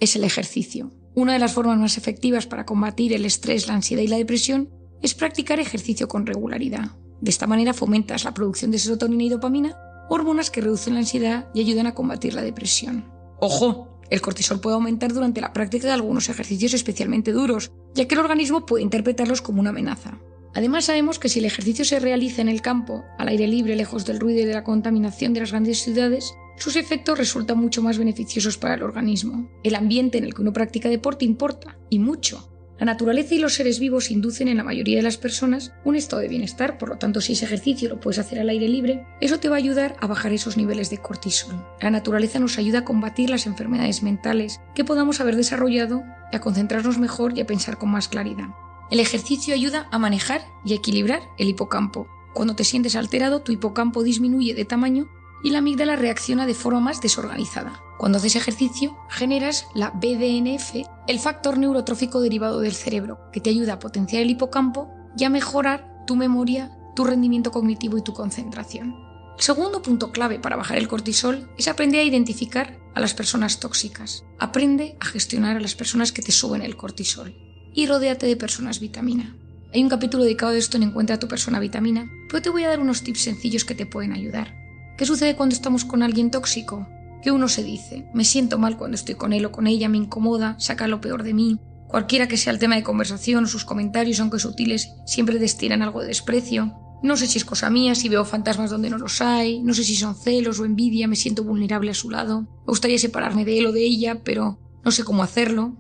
es el ejercicio. Una de las formas más efectivas para combatir el estrés, la ansiedad y la depresión es practicar ejercicio con regularidad. De esta manera fomentas la producción de serotonina y dopamina, hormonas que reducen la ansiedad y ayudan a combatir la depresión. ¡Ojo! El cortisol puede aumentar durante la práctica de algunos ejercicios especialmente duros, ya que el organismo puede interpretarlos como una amenaza. Además, sabemos que si el ejercicio se realiza en el campo, al aire libre, lejos del ruido y de la contaminación de las grandes ciudades, sus efectos resultan mucho más beneficiosos para el organismo. El ambiente en el que uno practica deporte importa, y mucho. La naturaleza y los seres vivos inducen en la mayoría de las personas un estado de bienestar, por lo tanto, si ese ejercicio lo puedes hacer al aire libre, eso te va a ayudar a bajar esos niveles de cortisol. La naturaleza nos ayuda a combatir las enfermedades mentales que podamos haber desarrollado y a concentrarnos mejor y a pensar con más claridad. El ejercicio ayuda a manejar y a equilibrar el hipocampo. Cuando te sientes alterado, tu hipocampo disminuye de tamaño y la amígdala reacciona de forma más desorganizada. Cuando haces ejercicio, generas la BDNF, el factor neurotrófico derivado del cerebro, que te ayuda a potenciar el hipocampo y a mejorar tu memoria, tu rendimiento cognitivo y tu concentración. El segundo punto clave para bajar el cortisol es aprender a identificar a las personas tóxicas. Aprende a gestionar a las personas que te suben el cortisol. Y rodéate de personas vitamina. Hay un capítulo dedicado a esto en Encuentra a tu persona vitamina, pero te voy a dar unos tips sencillos que te pueden ayudar. ¿Qué sucede cuando estamos con alguien tóxico? Que uno se dice, me siento mal cuando estoy con él o con ella, me incomoda, saca lo peor de mí. Cualquiera que sea el tema de conversación, sus comentarios, aunque sutiles, siempre destilan algo de desprecio. No sé si es cosa mía, si veo fantasmas donde no los hay, no sé si son celos o envidia, me siento vulnerable a su lado. Me gustaría separarme de él o de ella, pero no sé cómo hacerlo.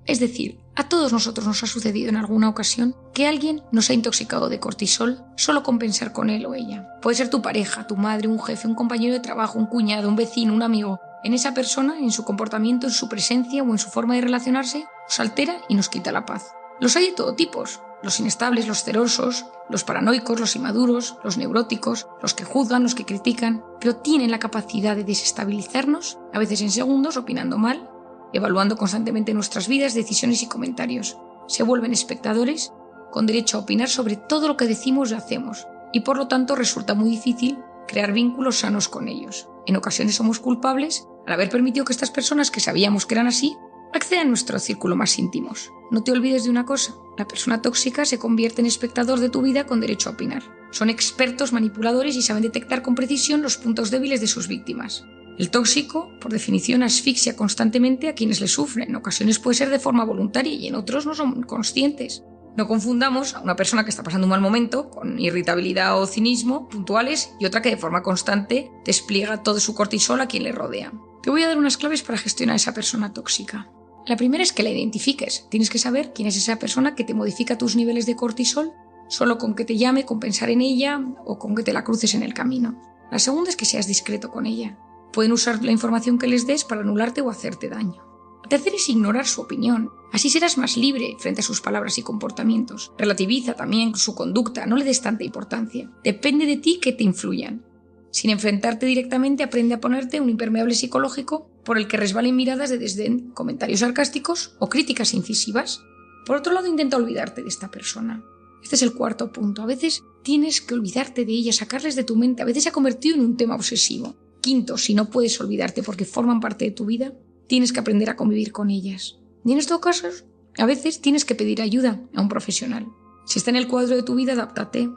Es decir, a todos nosotros nos ha sucedido en alguna ocasión que alguien nos ha intoxicado de cortisol solo con pensar con él o ella. Puede ser tu pareja, tu madre, un jefe, un compañero de trabajo, un cuñado, un vecino, un amigo. En esa persona, en su comportamiento, en su presencia o en su forma de relacionarse, nos altera y nos quita la paz. Los hay de todo tipo, los inestables, los celosos, los paranoicos, los inmaduros, los neuróticos, los que juzgan, los que critican, pero tienen la capacidad de desestabilizarnos, a veces en segundos, opinando mal, evaluando constantemente nuestras vidas, decisiones y comentarios. Se vuelven espectadores con derecho a opinar sobre todo lo que decimos y hacemos, y por lo tanto resulta muy difícil crear vínculos sanos con ellos. En ocasiones somos culpables al haber permitido que estas personas que sabíamos que eran así accedan a nuestro círculo más íntimos. No te olvides de una cosa, la persona tóxica se convierte en espectador de tu vida con derecho a opinar. Son expertos manipuladores y saben detectar con precisión los puntos débiles de sus víctimas. El tóxico, por definición, asfixia constantemente a quienes le sufren. En ocasiones puede ser de forma voluntaria y en otros no son conscientes. No confundamos a una persona que está pasando un mal momento con irritabilidad o cinismo puntuales y otra que de forma constante despliega todo su cortisol a quien le rodea. Te voy a dar unas claves para gestionar a esa persona tóxica. La primera es que la identifiques. Tienes que saber quién es esa persona que te modifica tus niveles de cortisol solo con que te llame, con pensar en ella o con que te la cruces en el camino. La segunda es que seas discreto con ella. Pueden usar la información que les des para anularte o hacerte daño. La tercera es ignorar su opinión. Así serás más libre frente a sus palabras y comportamientos. Relativiza también su conducta, no le des tanta importancia. Depende de ti que te influyan. Sin enfrentarte directamente, aprende a ponerte un impermeable psicológico por el que resbalen miradas de desdén, comentarios sarcásticos o críticas incisivas. Por otro lado, intenta olvidarte de esta persona. Este es el cuarto punto. A veces tienes que olvidarte de ella, sacarles de tu mente. A veces se ha convertido en un tema obsesivo. Quinto, si no puedes olvidarte porque forman parte de tu vida, tienes que aprender a convivir con ellas. Y en estos casos, a veces tienes que pedir ayuda a un profesional. Si está en el cuadro de tu vida, adáptate,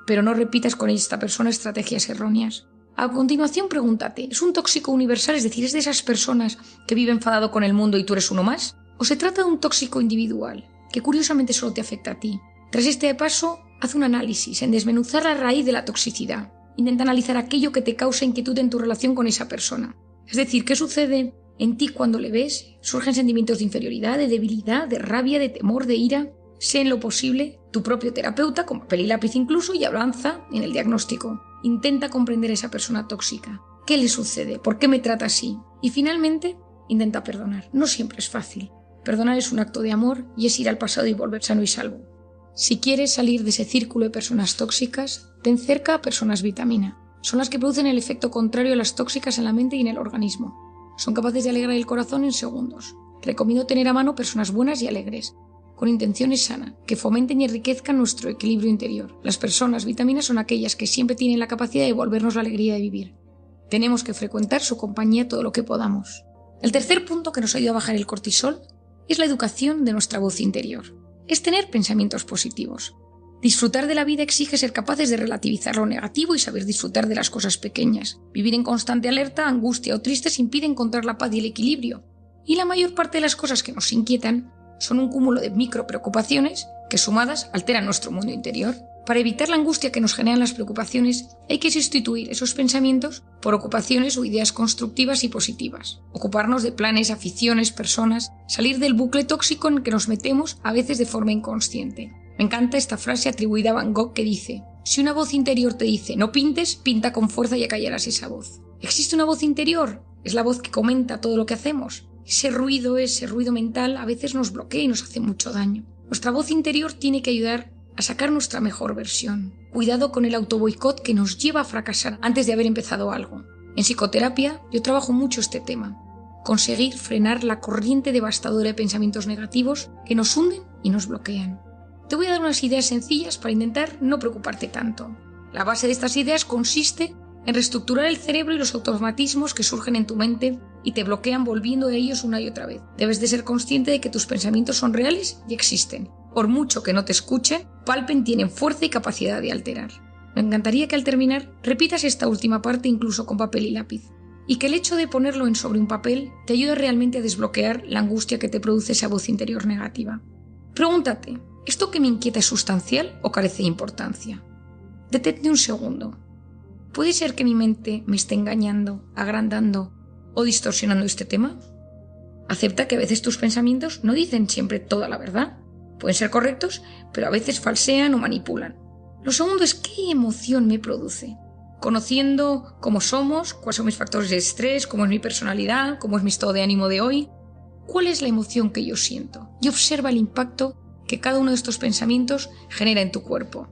pero no repitas con esta persona estrategias erróneas. A continuación, pregúntate, ¿es un tóxico universal? Es decir, ¿es de esas personas que vive enfadado con el mundo y tú eres uno más? ¿O se trata de un tóxico individual, que curiosamente solo te afecta a ti? Tras este paso, haz un análisis en desmenuzar la raíz de la toxicidad. Intenta analizar aquello que te causa inquietud en tu relación con esa persona. Es decir, ¿qué sucede en ti cuando le ves? ¿Surgen sentimientos de inferioridad, de debilidad, de rabia, de temor, de ira? Sé en lo posible tu propio terapeuta, con papel y lápiz incluso, y avanza en el diagnóstico. Intenta comprender a esa persona tóxica. ¿Qué le sucede? ¿Por qué me trata así? Y finalmente, intenta perdonar. No siempre es fácil. Perdonar es un acto de amor y es ir al pasado y volver sano y salvo. Si quieres salir de ese círculo de personas tóxicas, ten cerca a personas vitamina. Son las que producen el efecto contrario a las tóxicas en la mente y en el organismo. Son capaces de alegrar el corazón en segundos. Recomiendo tener a mano personas buenas y alegres, con intenciones sanas, que fomenten y enriquezcan nuestro equilibrio interior. Las personas vitaminas son aquellas que siempre tienen la capacidad de devolvernos la alegría de vivir. Tenemos que frecuentar su compañía todo lo que podamos. El tercer punto que nos ayuda a bajar el cortisol es la educación de nuestra voz interior. Es tener pensamientos positivos. Disfrutar de la vida exige ser capaces de relativizar lo negativo y saber disfrutar de las cosas pequeñas. Vivir en constante alerta, angustia o tristes impide encontrar la paz y el equilibrio. Y la mayor parte de las cosas que nos inquietan son un cúmulo de micro preocupaciones que sumadas alteran nuestro mundo interior. Para evitar la angustia que nos generan las preocupaciones, hay que sustituir esos pensamientos por ocupaciones o ideas constructivas y positivas. Ocuparnos de planes, aficiones, personas, salir del bucle tóxico en el que nos metemos a veces de forma inconsciente. Me encanta esta frase atribuida a Van Gogh que dice: si una voz interior te dice no pintes, pinta con fuerza y acallarás esa voz. ¿Existe una voz interior? Es la voz que comenta todo lo que hacemos. Ese ruido mental a veces nos bloquea y nos hace mucho daño. Nuestra voz interior tiene que ayudar a sacar nuestra mejor versión. Cuidado con el autoboicot que nos lleva a fracasar antes de haber empezado algo. En psicoterapia yo trabajo mucho este tema. Conseguir frenar la corriente devastadora de pensamientos negativos que nos hunden y nos bloquean. Te voy a dar unas ideas sencillas para intentar no preocuparte tanto. La base de estas ideas consiste en reestructurar el cerebro y los automatismos que surgen en tu mente y te bloquean volviendo a ellos una y otra vez. Debes de ser consciente de que tus pensamientos son reales y existen. Por mucho que no te escuchen, palpen, tienen fuerza y capacidad de alterar. Me encantaría que al terminar repitas esta última parte incluso con papel y lápiz, y que el hecho de ponerlo sobre un papel te ayude realmente a desbloquear la angustia que te produce esa voz interior negativa. Pregúntate, ¿esto que me inquieta es sustancial o carece de importancia? Detente un segundo. ¿Puede ser que mi mente me esté engañando, agrandando o distorsionando este tema? Acepta que a veces tus pensamientos no dicen siempre toda la verdad. Pueden ser correctos, pero a veces falsean o manipulan. Lo segundo es qué emoción me produce. Conociendo cómo somos, cuáles son mis factores de estrés, cómo es mi personalidad, cómo es mi estado de ánimo de hoy, ¿cuál es la emoción que yo siento? Y observa el impacto que cada uno de estos pensamientos genera en tu cuerpo.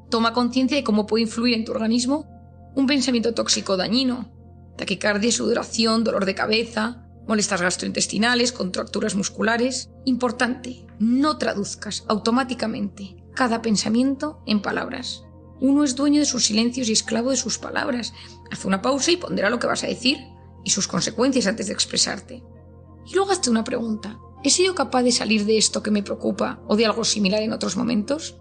Toma conciencia de cómo puede influir en tu organismo un pensamiento tóxico dañino: taquicardia, sudoración, dolor de cabeza, molestias gastrointestinales, contracturas musculares. Importante, no traduzcas automáticamente cada pensamiento en palabras. Uno es dueño de sus silencios y esclavo de sus palabras. Haz una pausa y pondera lo que vas a decir y sus consecuencias antes de expresarte. Y luego hazte una pregunta: ¿he sido capaz de salir de esto que me preocupa o de algo similar en otros momentos?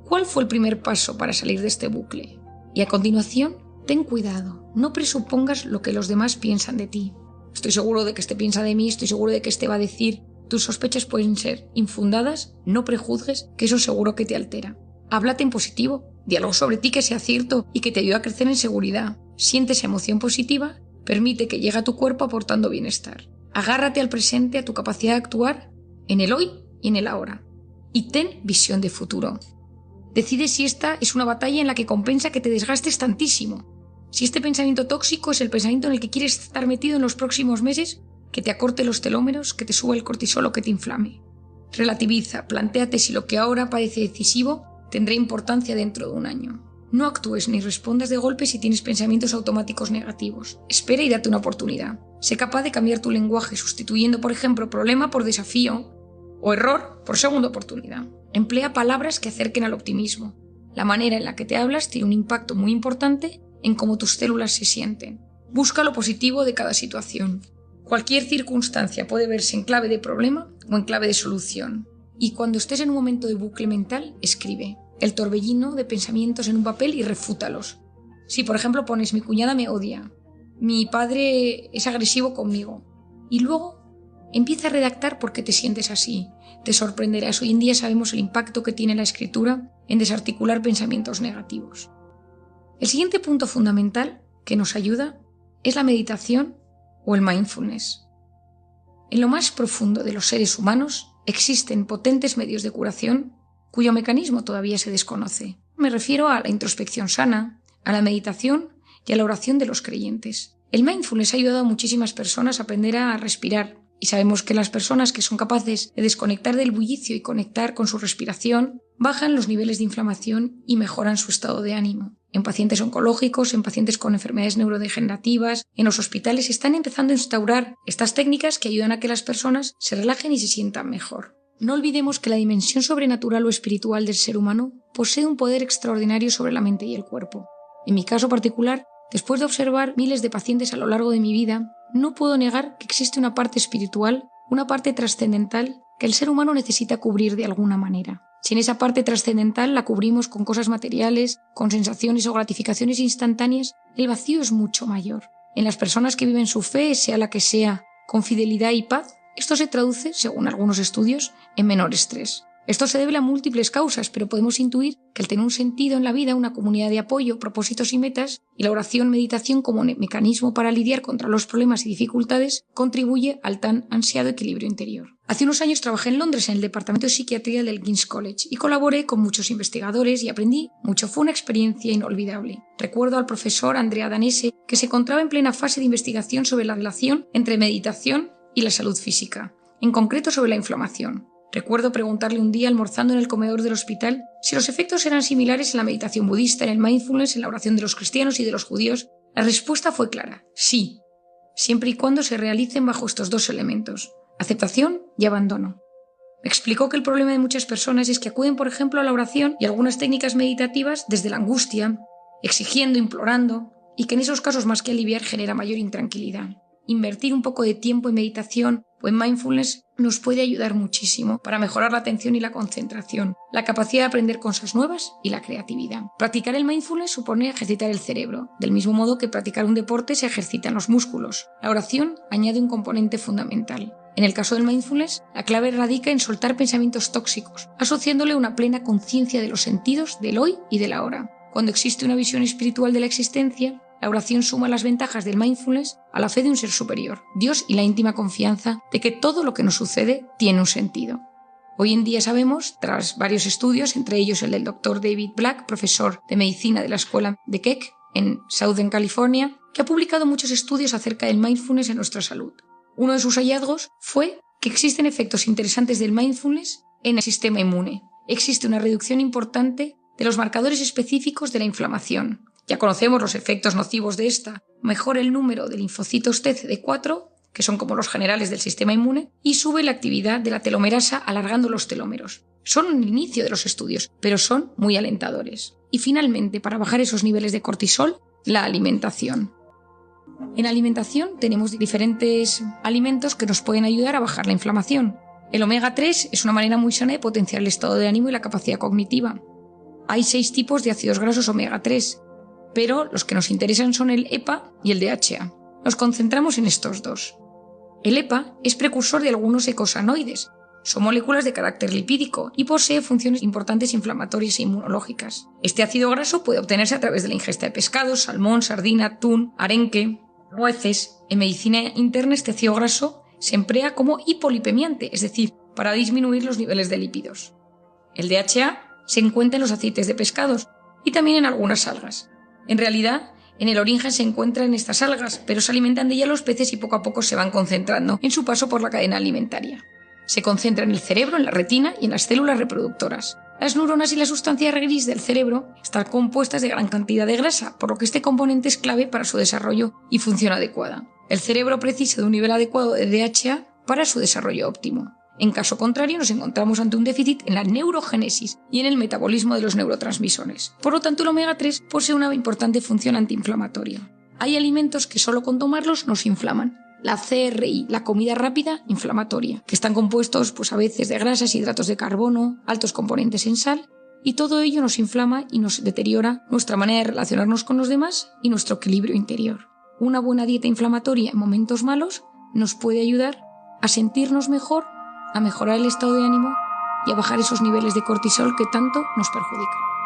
¿Cuál fue el primer paso para salir de este bucle? Y a continuación, ten cuidado, no presupongas lo que los demás piensan de ti. Estoy seguro de que este piensa de mí, estoy seguro de que este va a decir. Tus sospechas pueden ser infundadas, no prejuzgues, que eso seguro que te altera. Háblate en positivo, di algo sobre ti que sea cierto y que te ayude a crecer en seguridad. Siente esa emoción positiva, permite que llegue a tu cuerpo aportando bienestar. Agárrate al presente, a tu capacidad de actuar en el hoy y en el ahora. Y ten visión de futuro. Decide si esta es una batalla en la que compensa que te desgastes tantísimo. Si este pensamiento tóxico es el pensamiento en el que quieres estar metido en los próximos meses, que te acorte los telómeros, que te suba el cortisol o que te inflame. Relativiza, plantéate si lo que ahora parece decisivo tendrá importancia dentro de un año. No actúes ni respondas de golpe si tienes pensamientos automáticos negativos. Espera y date una oportunidad. Sé capaz de cambiar tu lenguaje sustituyendo, por ejemplo, problema por desafío o error por segunda oportunidad. Emplea palabras que acerquen al optimismo. La manera en la que te hablas tiene un impacto muy importante en cómo tus células se sienten. Busca lo positivo de cada situación. Cualquier circunstancia puede verse en clave de problema o en clave de solución. Y cuando estés en un momento de bucle mental, escribe el torbellino de pensamientos en un papel y refútalos. Si, por ejemplo, pones mi cuñada me odia, mi padre es agresivo conmigo, y luego empieza a redactar por qué te sientes así. Te sorprenderás. Hoy en día sabemos el impacto que tiene la escritura en desarticular pensamientos negativos. El siguiente punto fundamental que nos ayuda es la meditación o el mindfulness. En lo más profundo de los seres humanos existen potentes medios de curación cuyo mecanismo todavía se desconoce. Me refiero a la introspección sana, a la meditación y a la oración de los creyentes. El mindfulness ha ayudado a muchísimas personas a aprender a respirar, y sabemos que las personas que son capaces de desconectar del bullicio y conectar con su respiración bajan los niveles de inflamación y mejoran su estado de ánimo. En pacientes oncológicos, en pacientes con enfermedades neurodegenerativas, en los hospitales están empezando a instaurar estas técnicas que ayudan a que las personas se relajen y se sientan mejor. No olvidemos que la dimensión sobrenatural o espiritual del ser humano posee un poder extraordinario sobre la mente y el cuerpo. En mi caso particular, Después de observar miles de pacientes a lo largo de mi vida, no puedo negar que existe una parte espiritual, una parte trascendental que el ser humano necesita cubrir de alguna manera. Si en esa parte trascendental la cubrimos con cosas materiales, con sensaciones o gratificaciones instantáneas, el vacío es mucho mayor. En las personas que viven su fe, sea la que sea, con fidelidad y paz, esto se traduce, según algunos estudios, en menor estrés. Esto se debe a múltiples causas, pero podemos intuir que al tener un sentido en la vida, una comunidad de apoyo, propósitos y metas, y la oración-meditación como mecanismo para lidiar contra los problemas y dificultades, contribuye al tan ansiado equilibrio interior. Hace unos años trabajé en Londres en el departamento de psiquiatría del King's College y colaboré con muchos investigadores y aprendí mucho. Fue una experiencia inolvidable. Recuerdo al profesor Andrea Danese, que se encontraba en plena fase de investigación sobre la relación entre meditación y la salud física, en concreto sobre la inflamación. Recuerdo preguntarle un día almorzando en el comedor del hospital si los efectos eran similares en la meditación budista, en el mindfulness, en la oración de los cristianos y de los judíos. La respuesta fue clara: sí, siempre y cuando se realicen bajo estos dos elementos, aceptación y abandono. Me explicó que el problema de muchas personas es que acuden, por ejemplo, a la oración y algunas técnicas meditativas desde la angustia, exigiendo, implorando, y que en esos casos más que aliviar genera mayor intranquilidad. Invertir un poco de tiempo en meditación o en mindfulness nos puede ayudar muchísimo para mejorar la atención y la concentración, la capacidad de aprender cosas nuevas y la creatividad. Practicar el mindfulness supone ejercitar el cerebro, del mismo modo que practicar un deporte se ejercitan los músculos. La oración añade un componente fundamental. En el caso del mindfulness, la clave radica en soltar pensamientos tóxicos, asociándole una plena conciencia de los sentidos del hoy y del ahora. Cuando existe una visión espiritual de la existencia, la oración suma las ventajas del mindfulness a la fe de un ser superior, Dios, y la íntima confianza de que todo lo que nos sucede tiene un sentido. Hoy en día sabemos, tras varios estudios, entre ellos el del Dr. David Black, profesor de medicina de la escuela de Keck en Southern California, que ha publicado muchos estudios acerca del mindfulness en nuestra salud. Uno de sus hallazgos fue que existen efectos interesantes del mindfulness en el sistema inmune. Existe una reducción importante de los marcadores específicos de la inflamación. Ya conocemos los efectos nocivos de esta. Mejora el número de linfocitos T CD4, que son como los generales del sistema inmune, y sube la actividad de la telomerasa alargando los telómeros. Son un inicio de los estudios, pero son muy alentadores. Y finalmente, para bajar esos niveles de cortisol, la alimentación. En alimentación tenemos diferentes alimentos que nos pueden ayudar a bajar la inflamación. El omega 3 es una manera muy sana de potenciar el estado de ánimo y la capacidad cognitiva. Hay 6 tipos de ácidos grasos omega 3, pero los que nos interesan son el EPA y el DHA. Nos concentramos en estos dos. El EPA es precursor de algunos eicosanoides. Son moléculas de carácter lipídico y posee funciones importantes inflamatorias e inmunológicas. Este ácido graso puede obtenerse a través de la ingesta de pescados, salmón, sardina, atún, arenque, nueces. En medicina interna este ácido graso se emplea como hipolipemiante, es decir, para disminuir los niveles de lípidos. El DHA se encuentra en los aceites de pescados y también en algunas algas. En realidad, en el origen se encuentran estas algas, pero se alimentan de ella los peces y poco a poco se van concentrando en su paso por la cadena alimentaria. Se concentra en el cerebro, en la retina y en las células reproductoras. Las neuronas y la sustancia gris del cerebro están compuestas de gran cantidad de grasa, por lo que este componente es clave para su desarrollo y función adecuada. El cerebro precisa de un nivel adecuado de DHA para su desarrollo óptimo. En caso contrario, nos encontramos ante un déficit en la neurogénesis y en el metabolismo de los neurotransmisores. Por lo tanto, el omega 3 posee una importante función antiinflamatoria. Hay alimentos que solo con tomarlos nos inflaman. La CRI, la comida rápida inflamatoria, que están compuestos a veces de grasas, hidratos de carbono, altos componentes en sal, y todo ello nos inflama y nos deteriora nuestra manera de relacionarnos con los demás y nuestro equilibrio interior. Una buena dieta inflamatoria en momentos malos nos puede ayudar a sentirnos mejor, a mejorar el estado de ánimo y a bajar esos niveles de cortisol que tanto nos perjudican.